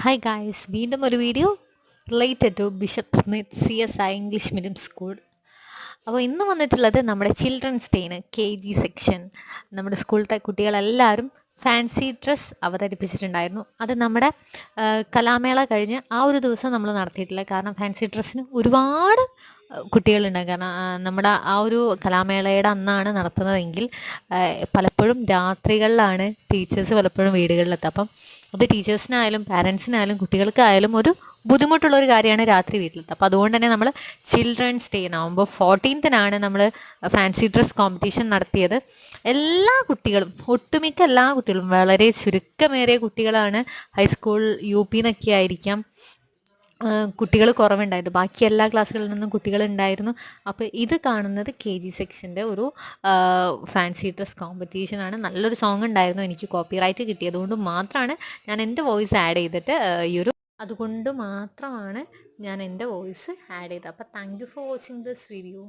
Hi guys, വീണ്ടും ഒരു video related to bishop smith CSI English medium school. അപ്പോൾ ഇന്ന് വന്നിട്ടുള്ളത് നമ്മുടെ ചിൽഡ്രൻസ് ഡേന് KG സെക്ഷൻ നമ്മുടെ സ്കൂളിലത്തെ കുട്ടികളെല്ലാവരും ഫാൻസി ഡ്രസ്സ് അവതരിപ്പിച്ചിട്ടുണ്ടായിരുന്നു. അത് നമ്മുടെ കലാമേള കഴിഞ്ഞ് ആ ഒരു ദിവസം നമ്മൾ നടത്തിയിട്ടില്ല. കാരണം ഫാൻസി ഡ്രസ്സിന് ഒരുപാട് കുട്ടികളുണ്ടാകും. കാരണം നമ്മുടെ ആ ഒരു കലാമേളയുടെ അന്നാണ് നടത്തുന്നതെങ്കിൽ പലപ്പോഴും രാത്രികളിലാണ് ടീച്ചേഴ്സ് പലപ്പോഴും വീടുകളിലെത്തുക. അപ്പം അത് ടീച്ചേഴ്സിനായാലും പാരൻസിനായാലും കുട്ടികൾക്കായാലും ഒരു ബുദ്ധിമുട്ടുള്ളൊരു കാര്യമാണ് രാത്രി വീട്ടിലെത്തുക. അപ്പോൾ അതുകൊണ്ട് തന്നെ നമ്മൾ ചിൽഡ്രൻസ് ഡേ നവംബർ 14 നമ്മൾ ഫാൻസി ഡ്രസ് കോമ്പറ്റീഷൻ നടത്തിയത്. എല്ലാ കുട്ടികളും, ഒട്ടുമിക്ക എല്ലാ കുട്ടികളും, വളരെ ചുരുക്കമേറിയ കുട്ടികളാണ് ഹൈസ്കൂൾ UP എന്നൊക്കെ ആയിരിക്കാം കുട്ടികൾ കുറവുണ്ടായത്. ബാക്കി എല്ലാ ക്ലാസ്സുകളിൽ നിന്നും കുട്ടികളുണ്ടായിരുന്നു. അപ്പോൾ ഇത് കാണുന്നത് KG സെക്ഷൻ്റെ ഒരു ഫാൻസി ഡ്രസ് കോമ്പറ്റീഷനാണ്. നല്ലൊരു സോങ് ഉണ്ടായിരുന്നു. എനിക്ക് കോപ്പിറൈറ്റ് കിട്ടിയതുകൊണ്ട് മാത്രമാണ് ഞാൻ എൻ്റെ വോയിസ് ആഡ് ചെയ്തിട്ട് അതുകൊണ്ട് മാത്രമാണ് ഞാൻ എൻ്റെ വോയിസ് ആഡ് ചെയ്തത്. അപ്പോൾ thank you for watching this video.